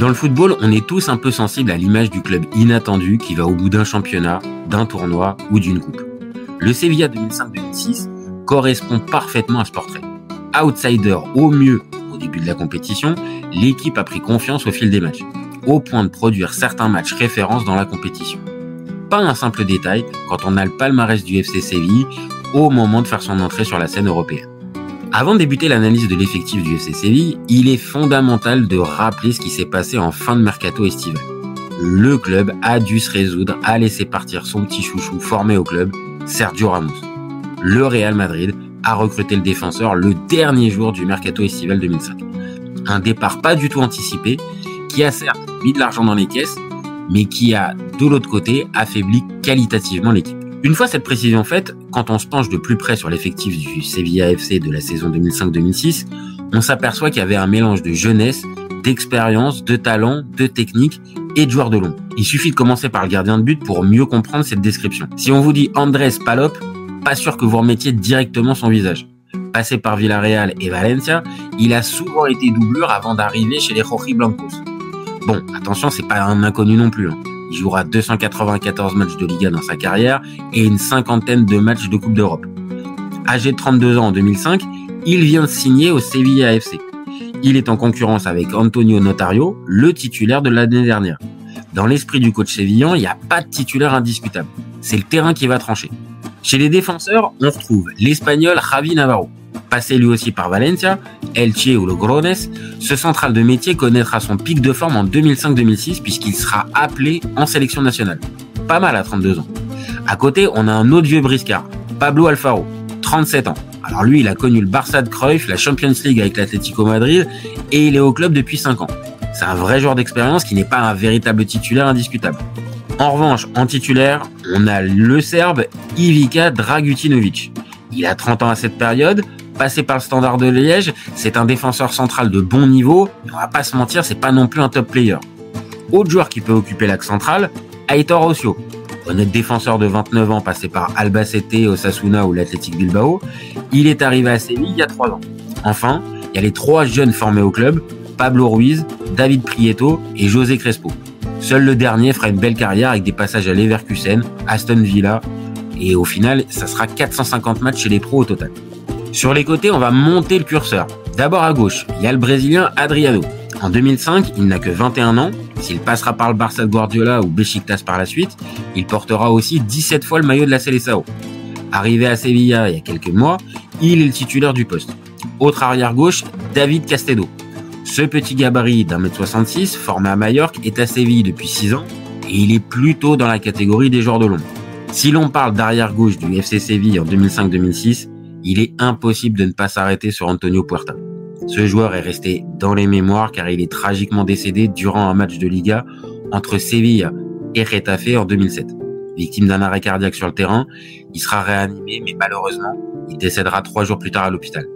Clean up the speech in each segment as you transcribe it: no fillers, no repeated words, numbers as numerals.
Dans le football, on est tous un peu sensibles à l'image du club inattendu qui va au bout d'un championnat, d'un tournoi ou d'une coupe. Le Sevilla 2005-2006 correspond parfaitement à ce portrait. Outsider au mieux au début de la compétition, l'équipe a pris confiance au fil des matchs, au point de produire certains matchs références dans la compétition. Pas un simple détail quand on a le palmarès du FC Séville au moment de faire son entrée sur la scène européenne. Avant de débuter l'analyse de l'effectif du FC Séville, il est fondamental de rappeler ce qui s'est passé en fin de mercato estival. Le club a dû se résoudre à laisser partir son petit chouchou formé au club, Sergio Ramos. Le Real Madrid a recruté le défenseur le dernier jour du mercato estival 2005. Un départ pas du tout anticipé, qui a certes mis de l'argent dans les caisses, mais qui a, de l'autre côté, affaibli qualitativement l'équipe. Une fois cette précision faite, quand on se penche de plus près sur l'effectif du Sevilla FC de la saison 2005-2006, on s'aperçoit qu'il y avait un mélange de jeunesse, d'expérience, de talent, de technique et de joueurs de long. Il suffit de commencer par le gardien de but pour mieux comprendre cette description. Si on vous dit Andrés Palop, pas sûr que vous remettiez directement son visage. Passé par Villarreal et Valencia, il a souvent été doublure avant d'arriver chez les Rojiblancos. Bon, attention, c'est pas un inconnu non plus. Il jouera 294 matchs de Liga dans sa carrière et une cinquantaine de matchs de Coupe d'Europe. Âgé de 32 ans en 2005, il vient de signer au Sevilla FC. Il est en concurrence avec Antonio Notario, le titulaire de l'année dernière. Dans l'esprit du coach sévillan, il n'y a pas de titulaire indiscutable. C'est le terrain qui va trancher. Chez les défenseurs, on retrouve l'Espagnol Javi Navarro. Passé lui aussi par Valencia, Elche ou Logrones, ce central de métier connaîtra son pic de forme en 2005-2006 puisqu'il sera appelé en sélection nationale. Pas mal à 32 ans. À côté, on a un autre vieux briscard, Pablo Alfaro, 37 ans. Alors lui, il a connu le Barça de Cruyff, la Champions League avec l'Atlético Madrid et il est au club depuis 5 ans. C'est un vrai joueur d'expérience qui n'est pas un véritable titulaire indiscutable. En revanche, en titulaire, on a le Serbe Ivica Dragutinovic. Il a 30 ans à cette période, passé par le Standard de Liège, c'est un défenseur central de bon niveau, mais on va pas se mentir, c'est pas non plus un top player. Autre joueur qui peut occuper l'axe central, Aitor Ossio. Honnête défenseur de 29 ans passé par Albacete, Osasuna ou l'Athletic Bilbao, il est arrivé à Séville il y a 3 ans. Enfin, il y a les 3 jeunes formés au club, Pablo Ruiz, David Prieto et José Crespo. Seul le dernier fera une belle carrière avec des passages à Leverkusen, Aston Villa, et au final, ça sera 450 matchs chez les pros au total. Sur les côtés, on va monter le curseur. D'abord à gauche, il y a le Brésilien Adriano. En 2005, il n'a que 21 ans. S'il passera par le Barça de Guardiola ou Beşiktaş par la suite, il portera aussi 17 fois le maillot de la Seleção. Arrivé à Sevilla il y a quelques mois, il est le titulaire du poste. Autre arrière gauche, David Castedo. Ce petit gabarit d'1m66, formé à Majorque, est à Séville depuis 6 ans et il est plutôt dans la catégorie des joueurs de l'ombre. Si l'on parle d'arrière gauche du FC Séville en 2005-2006, il est impossible de ne pas s'arrêter sur Antonio Puerta. Ce joueur est resté dans les mémoires car il est tragiquement décédé durant un match de Liga entre Séville et Getafe en 2007. Victime d'un arrêt cardiaque sur le terrain, il sera réanimé mais malheureusement, il décédera 3 jours plus tard à l'hôpital.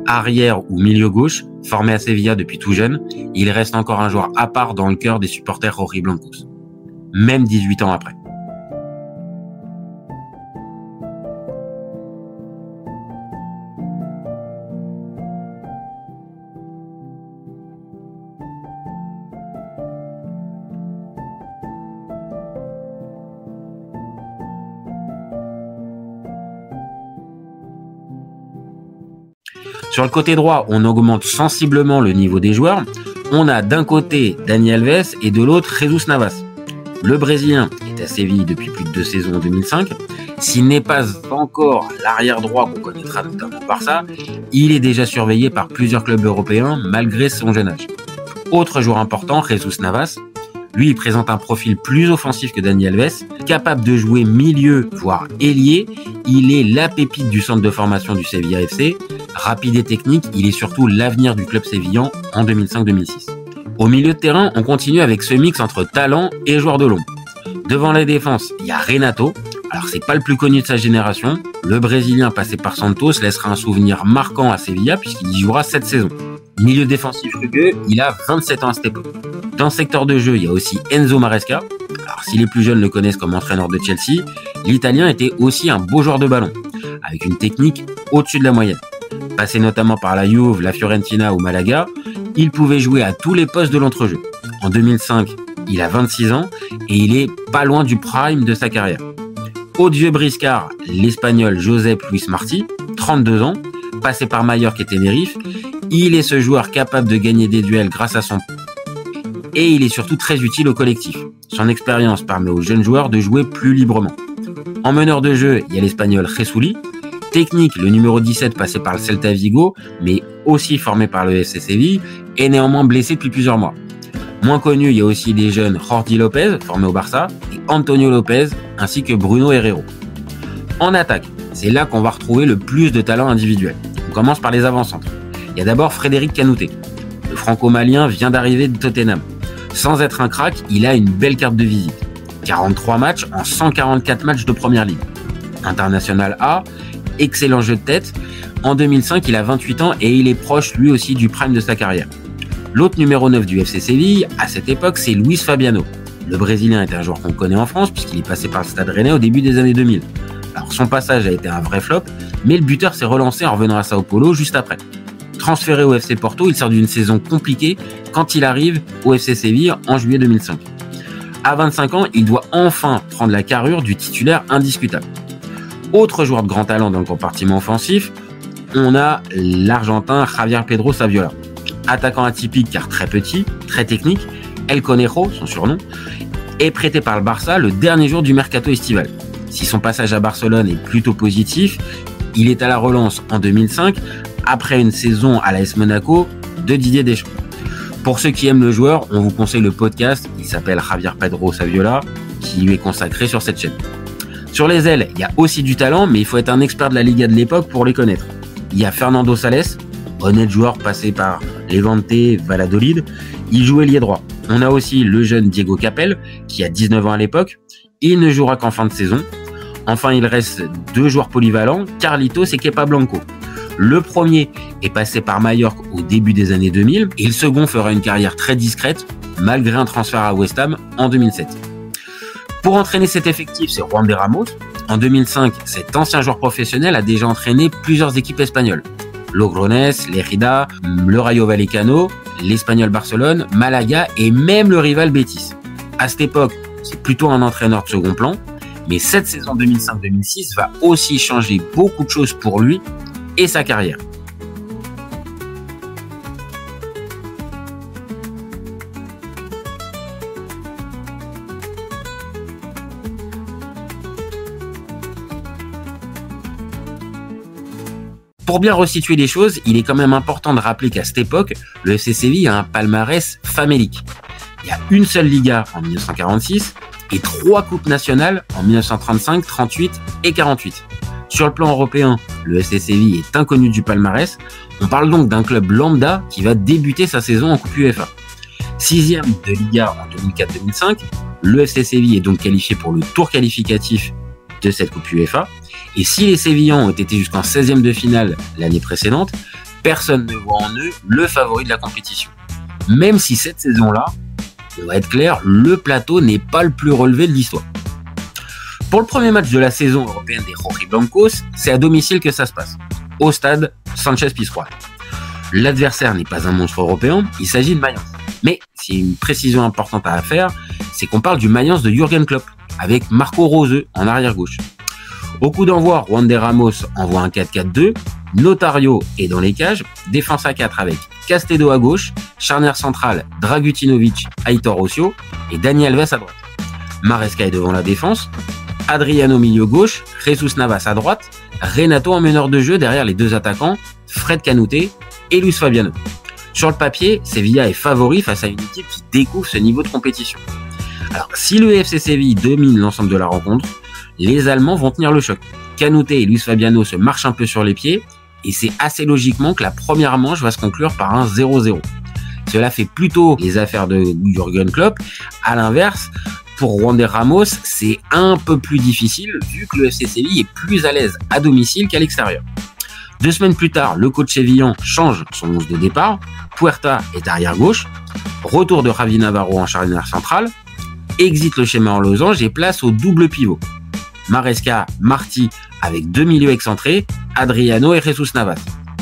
Arrière ou milieu gauche, formé à Sevilla depuis tout jeune, il reste encore un joueur à part dans le cœur des supporters rojiblancos. Même 18 ans après. Sur le côté droit, on augmente sensiblement le niveau des joueurs. On a d'un côté Dani Alves et de l'autre Jesus Navas. Le Brésilien est à Séville depuis plus de 2 saisons en 2005. S'il n'est pas encore l'arrière droit qu'on connaîtra notamment par ça, il est déjà surveillé par plusieurs clubs européens malgré son jeune âge. Autre joueur important, Jesus Navas. Lui, il présente un profil plus offensif que Dani Alves, capable de jouer milieu, voire ailier. Il est la pépite du centre de formation du Sevilla FC. Rapide et technique, il est surtout l'avenir du club sévillan en 2005-2006. Au milieu de terrain, on continue avec ce mix entre talent et joueur de l'ombre. Devant la défense, il y a Renato. Alors, c'est pas le plus connu de sa génération. Le Brésilien passé par Santos laissera un souvenir marquant à Sevilla puisqu'il y jouera cette saison. Milieu défensif rugueux, il a 27 ans à cette époque. Dans le secteur de jeu, il y a aussi Enzo Maresca. Alors, si les plus jeunes le connaissent comme entraîneur de Chelsea, l'Italien était aussi un beau joueur de ballon, avec une technique au-dessus de la moyenne. Passé notamment par la Juve, la Fiorentina ou Malaga, il pouvait jouer à tous les postes de l'entrejeu. En 2005, il a 26 ans et il est pas loin du prime de sa carrière. Au-dessus briscard, l'Espagnol Josep Luis Martí, 32 ans, passé par Mallorca et Tenerife. Il est ce joueur capable de gagner des duels grâce à son et il est surtout très utile au collectif. Son expérience permet aux jeunes joueurs de jouer plus librement. En meneur de jeu, il y a l'Espagnol Jesuli. Technique, le numéro 17 passé par le Celta Vigo, mais aussi formé par le FC Séville, est néanmoins blessé depuis plusieurs mois. Moins connu, il y a aussi des jeunes Jordi Lopez, formé au Barça, et Antonio Lopez, ainsi que Bruno Herrero. En attaque, c'est là qu'on va retrouver le plus de talent individuel. On commence par les avant-centres. Il y a d'abord Frédéric Kanouté. Le franco-malien vient d'arriver de Tottenham. Sans être un crack, il a une belle carte de visite. 43 matchs en 144 matchs de première ligue. International A, excellent jeu de tête. En 2005, il a 28 ans et il est proche lui aussi du prime de sa carrière. L'autre numéro 9 du FC Séville, à cette époque, c'est Luis Fabiano. Le Brésilien est un joueur qu'on connaît en France puisqu'il est passé par le Stade Rennais au début des années 2000. Alors son passage a été un vrai flop, mais le buteur s'est relancé en revenant à Sao Paulo juste après. Transféré au FC Porto, il sort d'une saison compliquée quand il arrive au FC Séville en juillet 2005. À 25 ans, il doit enfin prendre la carrure du titulaire indiscutable. Autre joueur de grand talent dans le compartiment offensif, on a l'Argentin Javier Pedro Saviola. Attaquant atypique car très petit, très technique, El Conejo, son surnom, est prêté par le Barça le dernier jour du mercato estival. Si son passage à Barcelone est plutôt positif, il est à la relance en 2005 après une saison à l'AS Monaco de Didier Deschamps. Pour ceux qui aiment le joueur, on vous conseille le podcast, il s'appelle Javier Pedro Saviola, qui lui est consacré sur cette chaîne. Sur les ailes, il y a aussi du talent, mais il faut être un expert de la Liga de l'époque pour les connaître. Il y a Fernando Sales, honnête joueur passé par Levante, Valladolid, il joue ailier droit. On a aussi le jeune Diego Capel, qui a 19 ans à l'époque, il ne jouera qu'en fin de saison. Enfin, il reste deux joueurs polyvalents, Carlitos et Kepa Blanco. Le premier est passé par Mallorca au début des années 2000 et le second fera une carrière très discrète malgré un transfert à West Ham en 2007. Pour entraîner cet effectif, c'est Juan de Ramos. En 2005, cet ancien joueur professionnel a déjà entraîné plusieurs équipes espagnoles. Logroñés, Lérida, le Rayo Vallecano, l'Espagnol Barcelone, Malaga et même le rival Betis. À cette époque, c'est plutôt un entraîneur de second plan, mais cette saison 2005-2006 va aussi changer beaucoup de choses pour lui et sa carrière. Pour bien resituer les choses, il est quand même important de rappeler qu'à cette époque, le FC Séville a un palmarès famélique. Il y a une seule Liga en 1946 et 3 coupes nationales en 1935, 38 et 48. Sur le plan européen, le FC Séville est inconnu du palmarès. On parle donc d'un club lambda qui va débuter sa saison en Coupe UEFA. 6e de Liga en 2004-2005, le FC Séville est donc qualifié pour le tour qualificatif de cette Coupe UEFA. Et si les Sévillans ont été jusqu'en 16e de finale l'année précédente, personne ne voit en eux le favori de la compétition. Même si cette saison-là, on va être clair, le plateau n'est pas le plus relevé de l'histoire. Pour le premier match de la saison européenne des Rojiblancos, c'est à domicile que ça se passe, au stade Sánchez-Pizjuán. L'adversaire n'est pas un monstre européen, il s'agit de Mayence. Mais s'il y a une précision importante à faire, c'est qu'on parle du Mayence de Jürgen Klopp, avec Marco Rose en arrière-gauche. Au coup d'envoi, Juan de Ramos envoie un 4-4-2, Notario est dans les cages, défense à 4 avec Castedo à gauche, charnière centrale Dragutinovic, Aitor Ossio et Dani Alves à droite. Maresca est devant la défense, Adriano milieu gauche, Jesus Navas à droite, Renato en meneur de jeu derrière les deux attaquants, Fred Kanouté et Luis Fabiano. Sur le papier, Sevilla est favori face à une équipe qui découvre ce niveau de compétition. Alors, si le FC Séville domine l'ensemble de la rencontre, les Allemands vont tenir le choc. Kanouté et Luis Fabiano se marchent un peu sur les pieds et c'est assez logiquement que la première manche va se conclure par un 0-0. Cela fait plutôt les affaires de Jürgen Klopp. À l'inverse, pour Juan de Ramos, c'est un peu plus difficile vu que le FC Séville est plus à l'aise à domicile qu'à l'extérieur. 2 semaines plus tard, le coach sévillan change son 11 de départ. Puerta est arrière gauche. Retour de Javi Navarro en charnière centrale. Exit le schéma en losange et place au double pivot. Maresca, Martí avec 2 milieux excentrés, Adriano et Jesus Navas.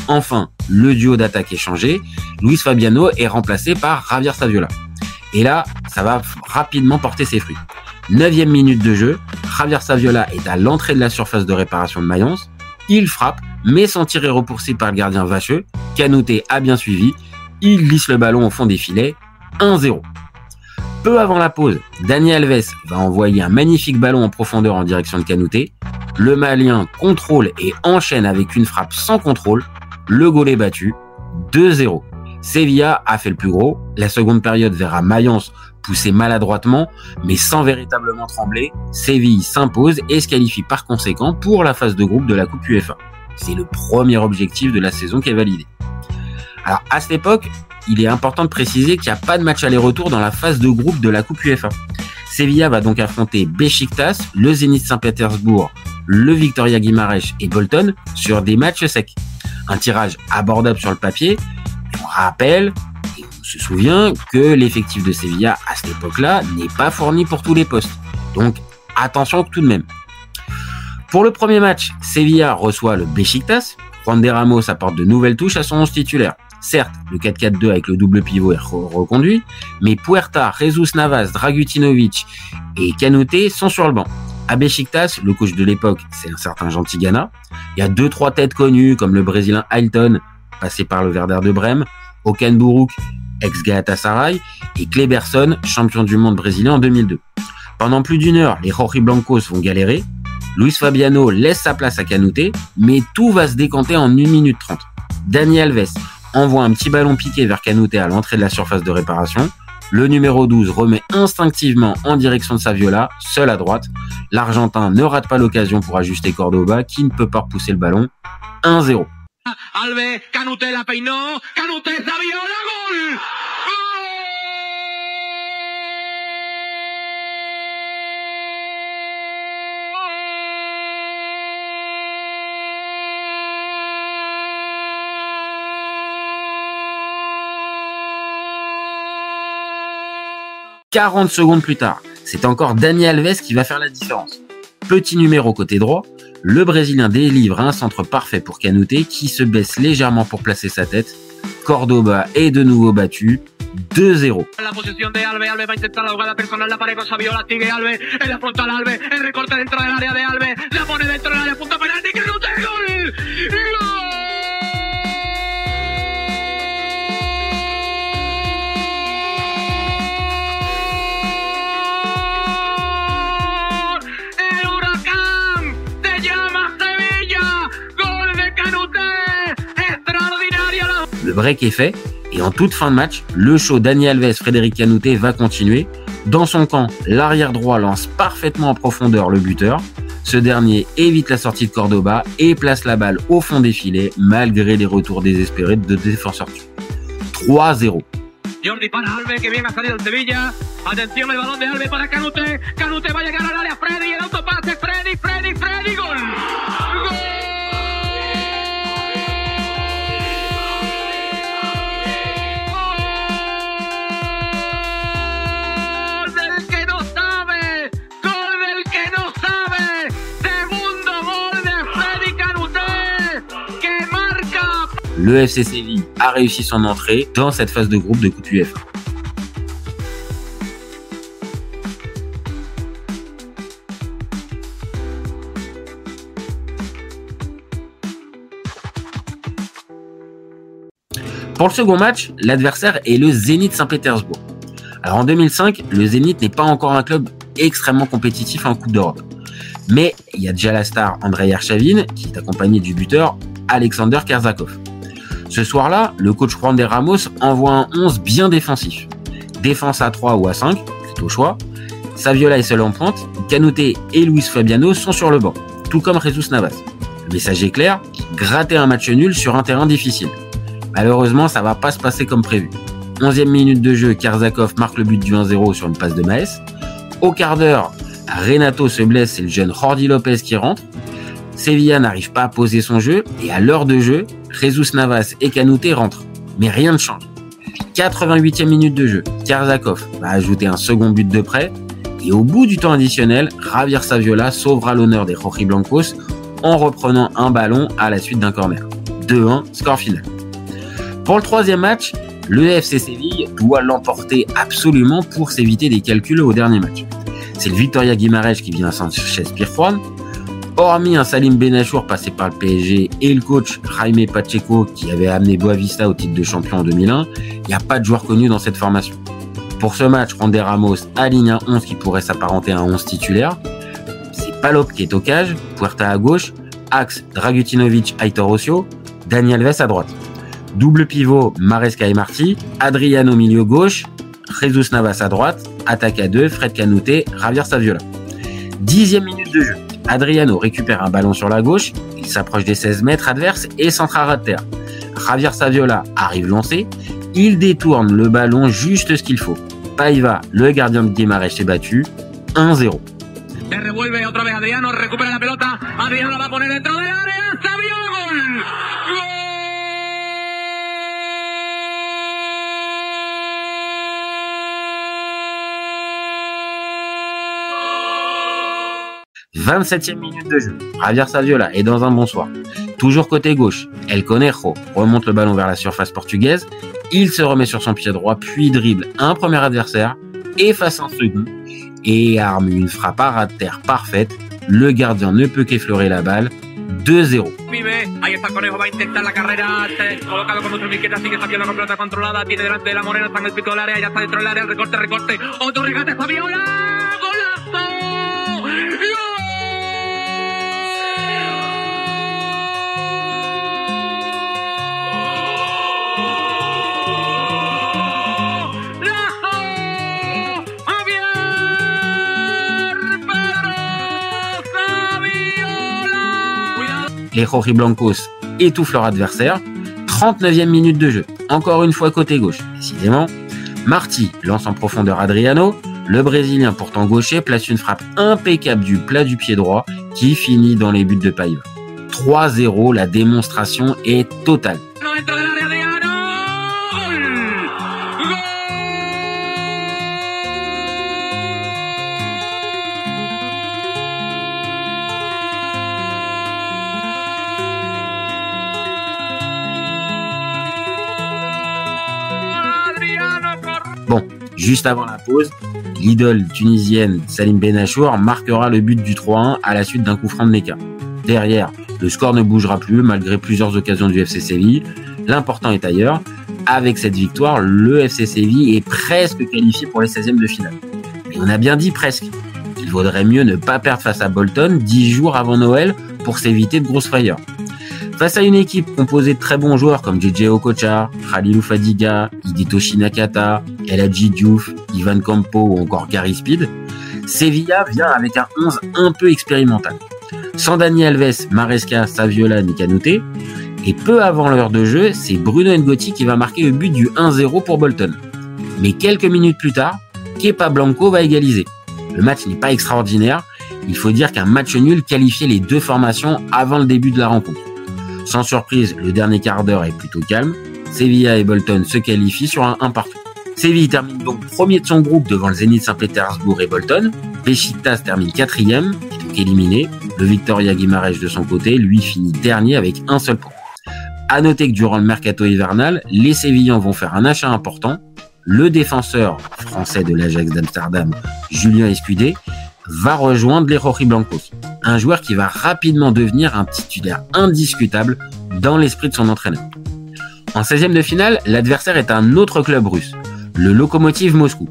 Enfin, le duo d'attaque est changé. Luis Fabiano est remplacé par Javier Saviola. Et là, ça va rapidement porter ses fruits. 9e minute de jeu, Javier Saviola est à l'entrée de la surface de réparation de Mayence. Il frappe, mais son tir est repoussé par le gardien Vacheux. Kanouté a bien suivi. Il glisse le ballon au fond des filets. 1-0. Peu avant la pause, Dani Alves va envoyer un magnifique ballon en profondeur en direction de Kanouté. Le Malien contrôle et enchaîne avec une frappe sans contrôle. Le goal est battu. 2-0. Sevilla a fait le plus gros. La seconde période verra Mayence pousser maladroitement, mais sans véritablement trembler. Séville s'impose et se qualifie par conséquent pour la phase de groupe de la Coupe UEFA. C'est le premier objectif de la saison qui est validé. Alors à cette époque, il est important de préciser qu'il n'y a pas de match aller-retour dans la phase de groupe de la Coupe UEFA. Sevilla va donc affronter Beşiktaş, le Zénith Saint-Pétersbourg, le Victoria Guimarães et Bolton sur des matchs secs. Un tirage abordable sur le papier. On rappelle, et on se souvient, que l'effectif de Sevilla à cette époque-là n'est pas fourni pour tous les postes. Donc attention tout de même. Pour le premier match, Sevilla reçoit le Beşiktaş. Juan de Ramos apporte de nouvelles touches à son 11 titulaire. Certes, le 4-4-2 avec le double pivot est reconduit, mais Puerta, Jesus Navas, Dragutinovic et Kanouté sont sur le banc. À Beşiktaş, le coach de l'époque, c'est un certain Jean Tigana. Il y a 2-3 têtes connues, comme le Brésilien Ailton, passé par le Werder de Brême, Okan Buruk, ex-Galatasaray, et Kleberson, champion du monde brésilien en 2002. Pendant plus d'une heure, les Rojiblancos vont galérer. Luis Fabiano laisse sa place à Kanouté, mais tout va se décanter en 1 minute 30. Dani Alves envoie un petit ballon piqué vers Kanouté à l'entrée de la surface de réparation. Le numéro 12 remet instinctivement en direction de Saviola, seul à droite. L'Argentin ne rate pas l'occasion pour ajuster Cordoba, qui ne peut pas repousser le ballon. 1-0. Alves, Kanouté la peinó, Kanouté, Saviola, gol! 40 secondes plus tard, c'est encore Dani Alves qui va faire la différence. Petit numéro côté droit, le Brésilien délivre un centre parfait pour Kanouté qui se baisse légèrement pour placer sa tête. Cordoba est de nouveau battu. 2-0. La posición de Alves, Alves va a intentar la jugada personal, la pared con Saviola, sigue Alves, en la frontal Alves, el recorte dentro del área de Alves, la pone dentro del área, punto penalti, Kanouté, gol! Le break est fait et en toute fin de match, le show Dani Alves, Frédéric Kanouté va continuer. Dans son camp, l'arrière droit lance parfaitement en profondeur le buteur. Ce dernier évite la sortie de Cordoba et place la balle au fond des filets malgré les retours désespérés de défenseurs turcs. 3-0. Jordi para Alves, que bien ha salido el Sevilla. Atención, el balón de Alves para Kanouté. Kanouté va a llegar al área. Freddy, el autopase. Freddy, gol. ¡Gol! Le FC Séville a réussi son entrée dans cette phase de groupe de Coupe UEFA. Pour le second match, l'adversaire est le Zénith Saint-Pétersbourg. Alors en 2005, le Zénith n'est pas encore un club extrêmement compétitif en Coupe d'Europe. Mais il y a déjà la star Andrei Arshavin qui est accompagné du buteur Alexander Kerzakov. Ce soir-là, le coach Juan de Ramos envoie un 11 bien défensif. Défense à 3 ou à 5, c'est au choix. Saviola est seul en pointe, Kanouté et Luis Fabiano sont sur le banc, tout comme Jesus Navas. Le message est clair, gratter un match nul sur un terrain difficile. Malheureusement, ça va pas se passer comme prévu. 11e minute de jeu, Kerzakov marque le but du 1-0 sur une passe de Maes. Au quart d'heure, Renato se blesse, c'est le jeune Jordi Lopez qui rentre. Sevilla n'arrive pas à poser son jeu et à l'heure de jeu, Jesus Navas et Kanouté rentrent. Mais rien ne change. 88e minute de jeu, Kerzakov va ajouter un second but de près et au bout du temps additionnel, Javier Saviola sauvera l'honneur des Rojiblancos en reprenant un ballon à la suite d'un corner. 2-1, score final. Pour le troisième match, Le FC Séville doit l'emporter absolument pour s'éviter des calculs au dernier match. C'est le Victoria Guimarães qui vient à Sanchez-Pizjuán. Hormis un Salim Benachour passé par le PSG et le coach Jaime Pacheco qui avait amené Boavista au titre de champion en 2001, il n'y a pas de joueur connu dans cette formation. Pour ce match, Juande Ramos aligne un 11 qui pourrait s'apparenter à un 11 titulaire. C'est Palop qui est au cage, Puerta à gauche, axe Dragutinovic, Aitor Ossio, Dani Alves à droite. Double pivot Maresca et Martí, Adriano milieu gauche, Jesus Navas à droite, attaque à 2, Fred Canute, Javier Saviola. 10e minute de jeu. Adriano récupère un ballon sur la gauche, il s'approche des 16 mètres adverses et centre à ras de terre. Javier Saviola arrive lancé, il détourne le ballon juste ce qu'il faut. Paiva, le gardien de Guimarães, est battu, 1-0. Se revuelve otra vez Adriano, recupera la pelota, Adriano la va a poner dentro del área, Saviola, gol! ¡Gol! 27e minute de jeu. Javier Saviola est dans un bon soir. Toujours côté gauche, El Conejo remonte le ballon vers la surface portugaise. Il se remet sur son pied droit, puis dribble un premier adversaire, efface un second et arme une frappe à ras de terre parfaite. Le gardien ne peut qu'effleurer la balle. 2-0. Ahí está el Conejo, va a intentar la carrera, colocado con otra izquierda, sigue Saviola con pelota controlada, tiene delante de la Morena, está en el pico del área, ya está dentro del área, recorte, otro regate, Saviola, golazo. Les Rojiblancos étouffent leur adversaire. 39e minute de jeu. Encore une fois côté gauche. Décidément, Martí lance en profondeur Adriano. Le Brésilien, pourtant gaucher, place une frappe impeccable du plat du pied droit qui finit dans les buts de Paiva. 3-0, la démonstration est totale. Bon, juste avant la pause, l'idole tunisienne Salim Benachour marquera le but du 3-1 à la suite d'un coup franc de Meka. Derrière, le score ne bougera plus malgré plusieurs occasions du FC Séville. L'important est ailleurs. Avec cette victoire, le FC Séville est presque qualifié pour les 16e de finale. Mais on a bien dit presque. Il vaudrait mieux ne pas perdre face à Bolton 10 jours avant Noël pour s'éviter de grosses frayeurs. Face à une équipe composée de très bons joueurs comme JJ Okocha, Khalilou Fadiga, Hidetoshi Nakata, El Hadji Diouf, Ivan Campo ou encore Gary Speed, Sevilla vient avec un 11 un peu expérimental. Sans Dani Alves, Maresca, Saviola ni Canute, et peu avant l'heure de jeu, c'est Bruno Ngotti qui va marquer le but du 1-0 pour Bolton. Mais quelques minutes plus tard, Kepa Blanco va égaliser. Le match n'est pas extraordinaire, il faut dire qu'un match nul qualifiait les deux formations avant le début de la rencontre. Sans surprise, le dernier quart d'heure est plutôt calme. Sevilla et Bolton se qualifient sur un 1 partout. Séville termine donc premier de son groupe devant le Zénith Saint-Pétersbourg et Bolton. Beşiktaş termine 4e, donc éliminé. Le Victoria Guimarães de son côté, lui, finit dernier avec un seul point. À noter que durant le mercato hivernal, les Sévillans vont faire un achat important. Le défenseur français de l'Ajax d'Amsterdam, Julien Escudé, va rejoindre les Rojiblancos. Un joueur qui va rapidement devenir un titulaire indiscutable dans l'esprit de son entraîneur. En 16e de finale, l'adversaire est un autre club russe, le Lokomotiv Moscou.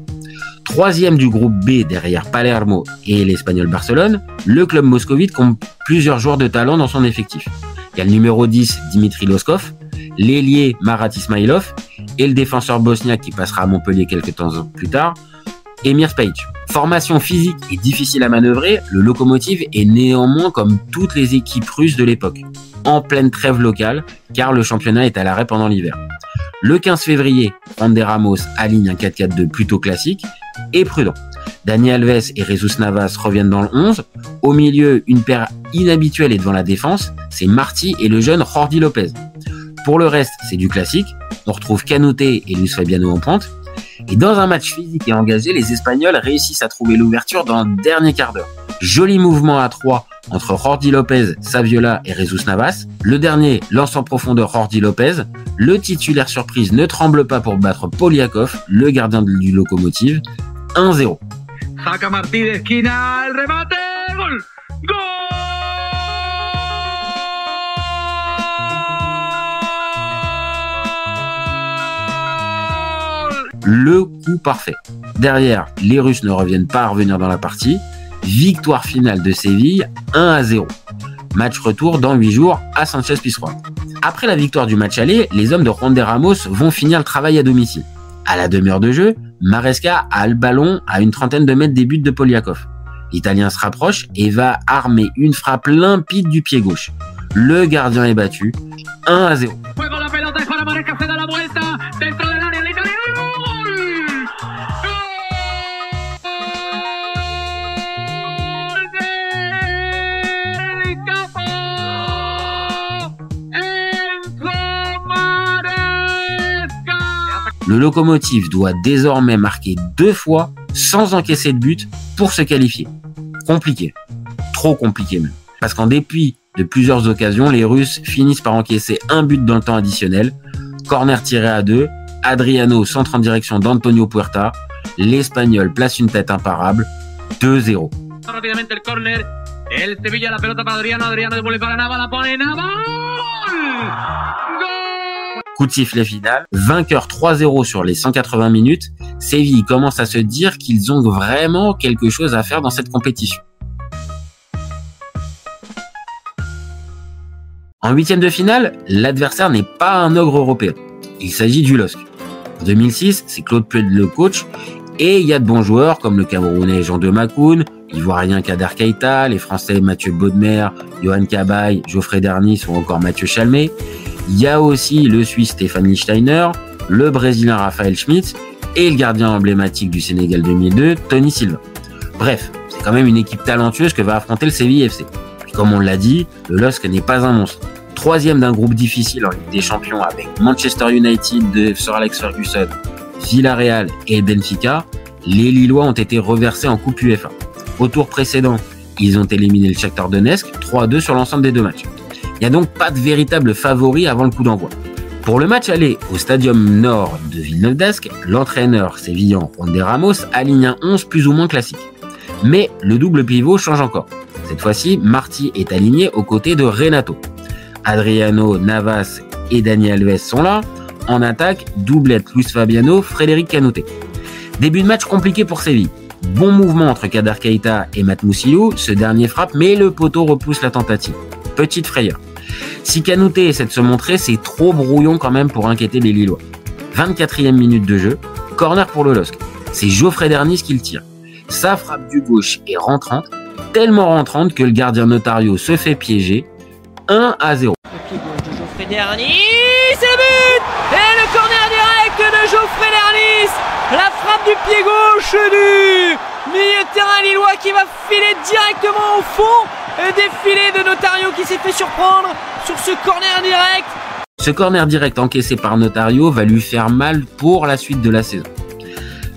3e du groupe B derrière Palermo et l'Espagnol Barcelone, le club moscovite compte plusieurs joueurs de talent dans son effectif. Il y a le numéro 10, Dimitri Loskov, l'ailier Marat Ismailov et le défenseur bosniaque qui passera à Montpellier quelques temps plus tard, Emir Spajic. Formation physique et difficile à manœuvrer, le Lokomotiv est néanmoins comme toutes les équipes russes de l'époque, en pleine trêve locale, car le championnat est à l'arrêt pendant l'hiver. Le 15 février, Juande Ramos aligne un 4-4-2 plutôt classique et prudent. Dani Alves et Jesus Navas reviennent dans le 11. Au milieu, une paire inhabituelle est devant la défense, c'est Martí et le jeune Jordi Lopez. Pour le reste, c'est du classique. On retrouve Canute et Luis Fabiano en pointe. Et dans un match physique et engagé, les Espagnols réussissent à trouver l'ouverture dans le dernier quart d'heure. Joli mouvement à 3 entre Jordi Lopez, Saviola et Jesus Navas. Le dernier lance en profondeur Jordi Lopez. Le titulaire surprise ne tremble pas pour battre Poliakov, le gardien du Lokomotiv. 1-0. Saca Martí de esquina, el remate, gol, gol. Le coup parfait. Derrière, les Russes ne reviennent pas à revenir dans la partie. Victoire finale de Séville, 1-0. Match retour dans 8 jours à Sánchez-Pizjuán. Après la victoire du match aller, les hommes de Juan de Ramos vont finir le travail à domicile. À la demi-heure de jeu, Maresca a le ballon à une trentaine de mètres des buts de Poliakov. L'Italien se rapproche et va armer une frappe limpide du pied gauche. Le gardien est battu, 1-0. Le Lokomotiv doit désormais marquer 2 fois sans encaisser de but pour se qualifier. Compliqué. Trop compliqué même. Parce qu'en dépit de plusieurs occasions, les Russes finissent par encaisser un but dans le temps additionnel. Corner tiré à 2. Adriano centre en direction d'Antonio Puerta. L'Espagnol place une tête imparable. 2-0. Rápidamente el córner. El Sevilla, la pelota para Adriano. Adriano devuelve para Nava. La pone Nava. Coup de sifflet final, vainqueur 3-0 sur les 180 minutes, Séville commence à se dire qu'ils ont vraiment quelque chose à faire dans cette compétition. En huitième de finale, l'adversaire n'est pas un ogre européen. Il s'agit du LOSC. En 2006, c'est Claude Puel le coach, et il y a de bons joueurs comme le Camerounais Jean de Makoun, l'Ivoirien Kader Keita, les Français Mathieu Baudemer, Johan Cabaye, Geoffrey Dernis ou encore Mathieu Chalmé. Il y a aussi le Suisse Stéphane Lichtsteiner, le Brésilien Raphaël Schmitz et le gardien emblématique du Sénégal 2002, Tony Silva. Bref, c'est quand même une équipe talentueuse que va affronter le Séville FC. Et comme on l'a dit, le LOSC n'est pas un monstre. Troisième d'un groupe difficile en Ligue des Champions avec Manchester United de Sir Alex Ferguson, Villarreal et Benfica, les Lillois ont été reversés en Coupe UEFA. Au tour précédent, ils ont éliminé le Shakhtar Donetsk 3-2 sur l'ensemble des 2 matchs. Il n'y a donc pas de véritable favori avant le coup d'envoi. Pour le match aller au Stadium Nord de Villeneuve d'Ascq, l'entraîneur sévillan Juan de Ramos aligne un 11 plus ou moins classique. Mais le double pivot change encore. Cette fois-ci, Martí est aligné aux côtés de Renato. Adriano, Navas et Dani Alves sont là. En attaque, doublette Luis Fabiano, Frédéric Canouté. Début de match compliqué pour Séville. Bon mouvement entre Kader Keita et Matt Moussilou, ce dernier frappe, mais le poteau repousse la tentative. Petite frayeur. Si Canouté essaie de se montrer, c'est trop brouillon quand même pour inquiéter les Lillois. 24e minute de jeu, corner pour le LOSC. C'est Geoffrey Dernis qui le tire. Sa frappe du gauche est rentrante, tellement rentrante que le gardien Notario se fait piéger. 1-0. Le pied gauche de Geoffrey Dernis, c'est le but! Et le corner direct de Geoffrey Dernis! La frappe du pied gauche du milieu de terrain lillois qui va filer directement au fond. Défilé de Notario qui s'est fait surprendre sur ce corner direct. Ce corner direct encaissé par Notario va lui faire mal pour la suite de la saison.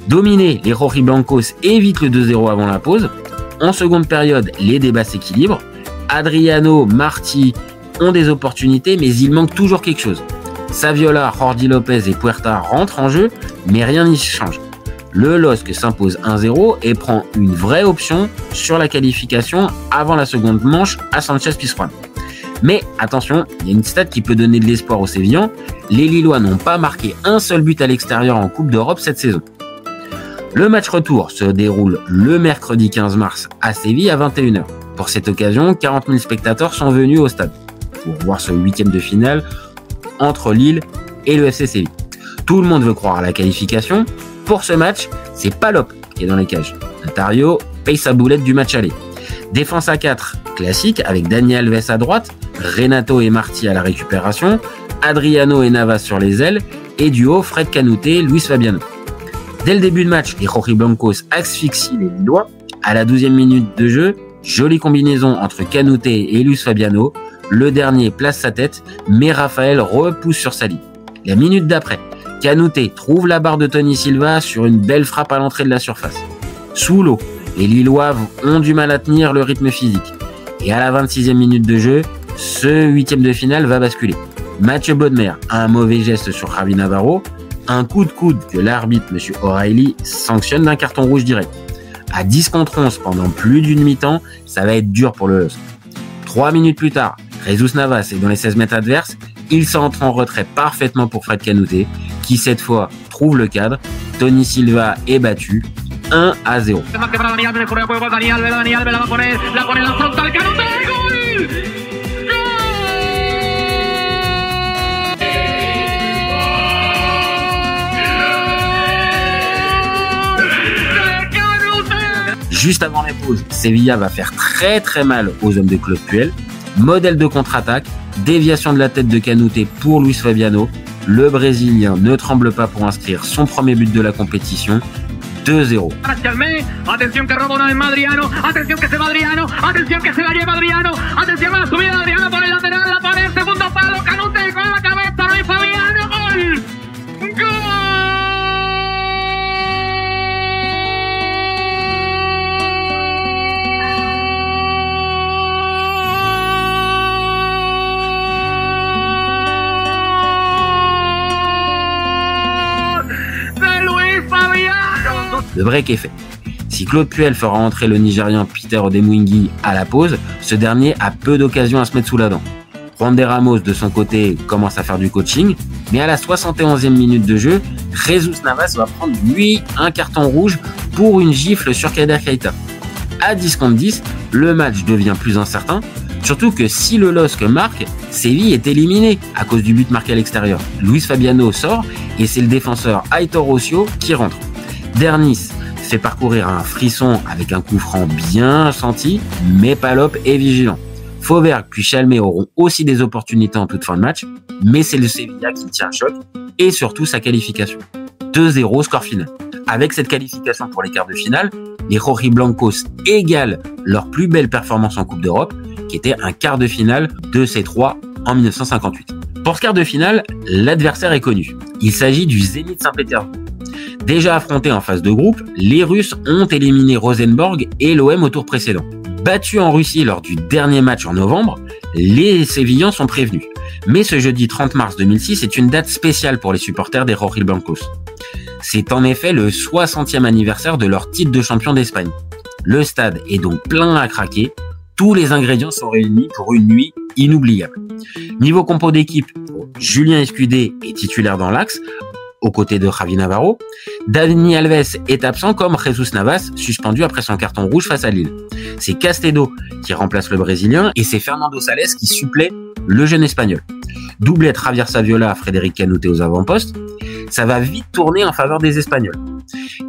Dominés, les Rojiblancos évitent le 2-0 avant la pause. En seconde période, les débats s'équilibrent. Adriano, Martí ont des opportunités, mais il manque toujours quelque chose. Saviola, Jordi Lopez et Puerta rentrent en jeu, mais rien n'y change. Le LOSC s'impose 1-0 et prend une vraie option sur la qualification avant la seconde manche à Sánchez-Pizjuán. Mais attention, il y a une stat qui peut donner de l'espoir aux Sévillans. Les Lillois n'ont pas marqué un seul but à l'extérieur en Coupe d'Europe cette saison. Le match retour se déroule le mercredi 15 mars à Séville à 21h. Pour cette occasion, 40 000 spectateurs sont venus au stade pour voir ce 8e de finale entre Lille et le FC Séville. Tout le monde veut croire à la qualification. Pour ce match, c'est Palop qui est dans les cages. Notario paye sa boulette du match aller. Défense à 4, classique, avec Dani Alves à droite, Renato et Martí à la récupération, Adriano et Navas sur les ailes, et du haut, Fred Canouté, Luis Fabiano. Dès le début de match, les Rojiblancos asphyxient les Lillois. À la 12e minute de jeu, jolie combinaison entre Canouté et Luis Fabiano. Le dernier place sa tête, mais Raphaël repousse sur sa ligne. La minute d'après, Canouté trouve la barre de Tony Silva sur une belle frappe à l'entrée de la surface. Sous l'eau, Les Lillois ont du mal à tenir le rythme physique. Et à la 26e minute de jeu, ce huitième de finale va basculer. Mathieu Bodmer a un mauvais geste sur Javi Navarro, un coup de coude que l'arbitre, M. O'Reilly, sanctionne d'un carton rouge direct. À 10 contre 11 pendant plus d'une mi-temps, ça va être dur pour le LOSC. 3 minutes plus tard, Jesus Navas est dans les 16 mètres adverses, il s'entre en retrait parfaitement pour Fred Kanouté, qui cette fois trouve le cadre. Tony Silva est battu 1-0. Juste avant les pauses, Sevilla va faire très très mal aux hommes de Claude Puel. Modèle de contre-attaque, déviation de la tête de Kanouté pour Luis Fabiano. Le Brésilien ne tremble pas pour inscrire son premier but de la compétition, 2-0. Atención que roba una vez Adriano, atención que se va Adriano, atención que se la lleva Adriano, atención a la subida de Adriano por el lateral, la pared, segundo palo, Kanouté con la cabeza, Luis Fabiano, gol. Le break est fait. Si Claude Puel fera entrer le Nigérian Peter Odemwingie à la pause, ce dernier a peu d'occasions à se mettre sous la dent. Juan de Ramos, de son côté, commence à faire du coaching, mais à la 71e minute de jeu, Jesus Navas va prendre, lui, un carton rouge pour une gifle sur Kader Keita. À 10 contre 10, le match devient plus incertain, surtout que si le LOSC marque, Séville est éliminé à cause du but marqué à l'extérieur. Luis Fabiano sort et c'est le défenseur Aitor Ossio qui rentre. Dernis fait parcourir un frisson avec un coup franc bien senti, mais Palop est vigilant. Fauberg puis Chalmé auront aussi des opportunités en toute fin de match, mais c'est le Sevilla qui tient le choc et surtout sa qualification. 2-0 score final. Avec cette qualification pour les quarts de finale, les Rojiblancos égalent leur plus belle performance en Coupe d'Europe, qui était un quart de finale de C3 en 1958. Pour ce quart de finale, l'adversaire est connu. Il s'agit du Zénith Saint-Pétersbourg. Déjà affrontés en phase de groupe, les Russes ont éliminé Rosenborg et l'OM au tour précédent. Battus en Russie lors du dernier match en novembre, les Sévillans sont prévenus. Mais ce jeudi 30 mars 2006 est une date spéciale pour les supporters des Rojiblancos. C'est en effet le 60e anniversaire de leur titre de champion d'Espagne. Le stade est donc plein à craquer, tous les ingrédients sont réunis pour une nuit inoubliable. Niveau compo d'équipe, Julien Escudé est titulaire dans l'axe, aux côtés de Javi Navarro. Dani Alves est absent comme Jesus Navas, suspendu après son carton rouge face à Lille. C'est Castedo qui remplace le Brésilien et c'est Fernando Sales qui supplée le jeune Espagnol. Doublette Javier Saviola, Frédéric Kanouté aux avant-postes. Ça va vite tourner en faveur des Espagnols.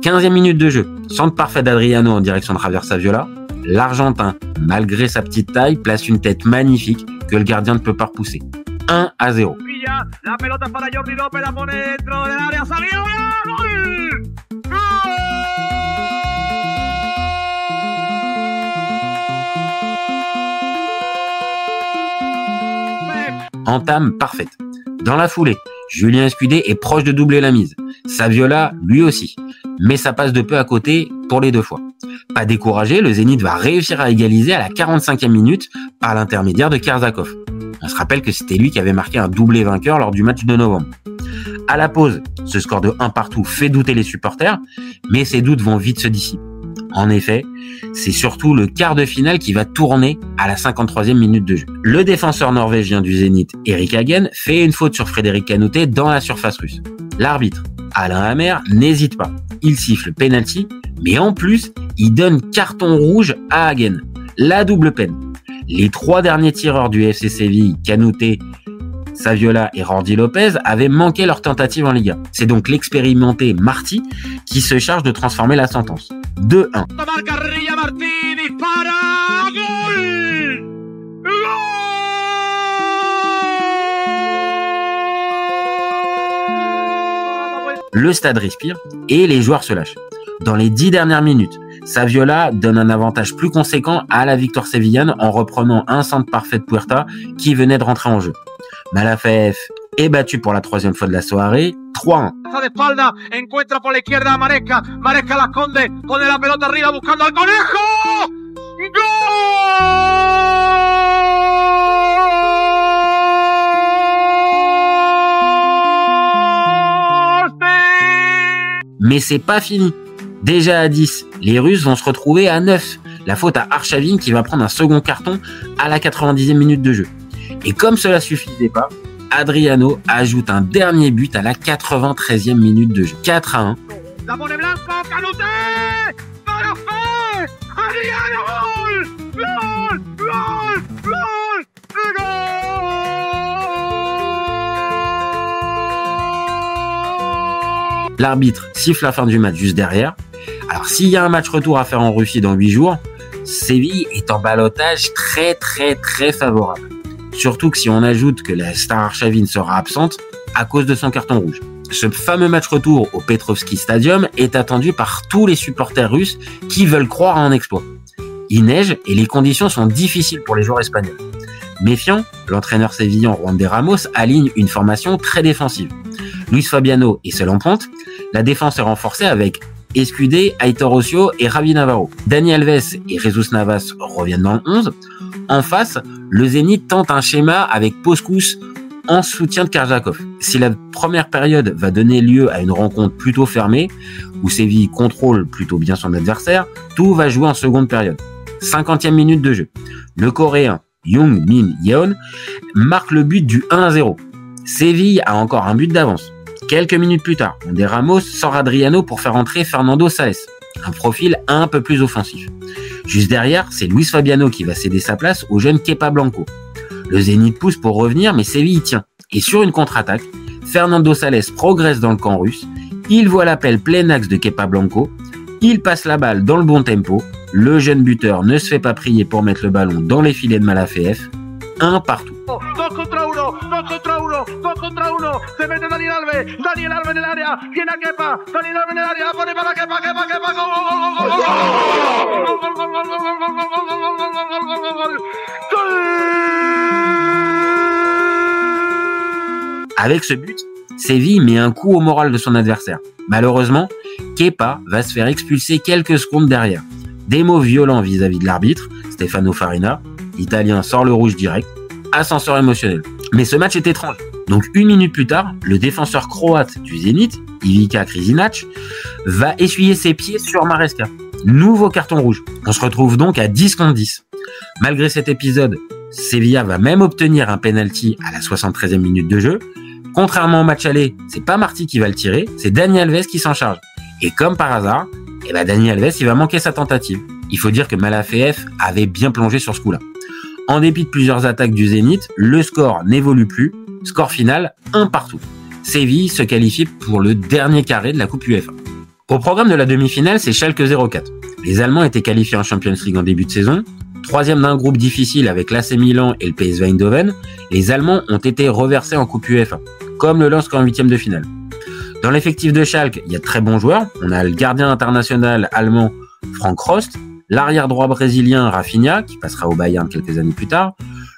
15e minute de jeu, centre parfait d'Adriano en direction de Javier Saviola. L'Argentin, malgré sa petite taille, place une tête magnifique que le gardien ne peut pas repousser. 1-0. La pelota para Jordi López, la pone dentro del área, salió, ¡gol! Entame parfaite. Dans la foulée, Julien Escudé est proche de doubler la mise. Saviola, lui aussi. Mais ça passe de peu à côté pour les deux fois. Pas découragé, le Zénith va réussir à égaliser à la 45e minute par l'intermédiaire de Kerzakov. On se rappelle que c'était lui qui avait marqué un doublé vainqueur lors du match de novembre. À la pause, ce score de 1 partout fait douter les supporters, mais ces doutes vont vite se dissiper. En effet, c'est surtout le quart de finale qui va tourner à la 53e minute de jeu. Le défenseur norvégien du Zénith, Erik Hagen, fait une faute sur Frédéric Kanouté dans la surface russe. L'arbitre, Alain Hammer, n'hésite pas. Il siffle penalty, mais en plus, il donne carton rouge à Hagen. La double peine. Les 3 derniers tireurs du FC Séville, Kanouté, Saviola et Jordi López, avaient manqué leur tentative en Liga. C'est donc l'expérimenté Martí qui se charge de transformer la sentence. 2-1. Le stade respire et les joueurs se lâchent. Dans les 10 dernières minutes, Saviola donne un avantage plus conséquent à la victoire sévillane en reprenant un centre parfait de Puerta qui venait de rentrer en jeu. Malafeef est battu pour la 3e fois de la soirée, 3-1. De espalda, encuentra por la izquierda a Maresca, Maresca la esconde, pone la pelota arriba buscando al Conejo. Mais c'est pas fini. Déjà à 10, les Russes vont se retrouver à 9. La faute à Arshavin qui va prendre un second carton à la 90e minute de jeu. Et comme cela suffisait pas, Adriano ajoute un dernier but à la 93e minute de jeu. 4-1. La pone Blanco, Canute, Parafé, Adriano, gol, gol, gol, gol. L'arbitre siffle la fin du match juste derrière. Alors s'il y a un match retour à faire en Russie dans 8 jours, Séville est en ballottage très favorable. Surtout que si on ajoute que la star Arshavin sera absente à cause de son carton rouge. Ce fameux match retour au Petrovski Stadium est attendu par tous les supporters russes qui veulent croire à un exploit. Il neige et les conditions sont difficiles pour les joueurs espagnols. Méfiant, l'entraîneur sévillan Juan de Ramos aligne une formation très défensive. Luis Fabiano est seul en pointe, la défense est renforcée avec Escudé, Aitor Ocio et Javi Navarro. Dani Alves et Jesus Navas reviennent dans le 11. En face, le Zénith tente un schéma avec Poskous en soutien de Karjakov. Si la première période va donner lieu à une rencontre plutôt fermée, où Séville contrôle plutôt bien son adversaire, tout va jouer en seconde période. 50e minute de jeu. Le Coréen Young Min Yeon marque le but du 1-0. Séville a encore un but d'avance. Quelques minutes plus tard, De Ramos sort Adriano pour faire entrer Fernando Saez, un profil un peu plus offensif. Juste derrière, c'est Luis Fabiano qui va céder sa place au jeune Kepa Blanco. Le Zénith pousse pour revenir, mais Séville tient. Et sur une contre-attaque, Fernando Saez progresse dans le camp russe. Il voit l'appel plein axe de Kepa Blanco. Il passe la balle dans le bon tempo. Le jeune buteur ne se fait pas prier pour mettre le ballon dans les filets de Malafeef. Un partout. 2 contra 1, 2 contra 1, 2 contra 1, se mete Daniel Alves en el área, tiene a Kepa, Daniel Alves en el área, pone para Kepa, gol. Avec ce but, Séville met un coup au moral de son adversaire. Malheureusement, Kepa va se faire expulser quelques secondes derrière. Des mots violents vis-à-vis de l'arbitre, Stefano Farina, l'Italien sort le rouge direct, ascenseur émotionnel. Mais ce match est étrange. Donc 1 minute plus tard, le défenseur croate du Zénith, Ivica Krasinac, va essuyer ses pieds sur Maresca. Nouveau carton rouge. On se retrouve donc à 10 contre 10. Malgré cet épisode, Sevilla va même obtenir un penalty à la 73e minute de jeu. Contrairement au match aller, c'est pas Marty qui va le tirer, c'est Dani Alves qui s'en charge. Et comme par hasard, Dani Alves il va manquer sa tentative. Il faut dire que Malafeef avait bien plongé sur ce coup-là. En dépit de plusieurs attaques du Zénith, le score n'évolue plus. Score final, 1 partout. Séville se qualifie pour le dernier carré de la Coupe UEFA. Au programme de la demi-finale, c'est Schalke 04. Les Allemands étaient qualifiés en Champions League en début de saison. 3e d'un groupe difficile avec l'AC Milan et le PSV Eindhoven, les Allemands ont été reversés en Coupe UEFA, comme le LOSC en 8e de finale. Dans l'effectif de Schalke, il y a de très bons joueurs. On a le gardien international allemand Frank Rost, l'arrière droit brésilien Rafinha, qui passera au Bayern quelques années plus tard,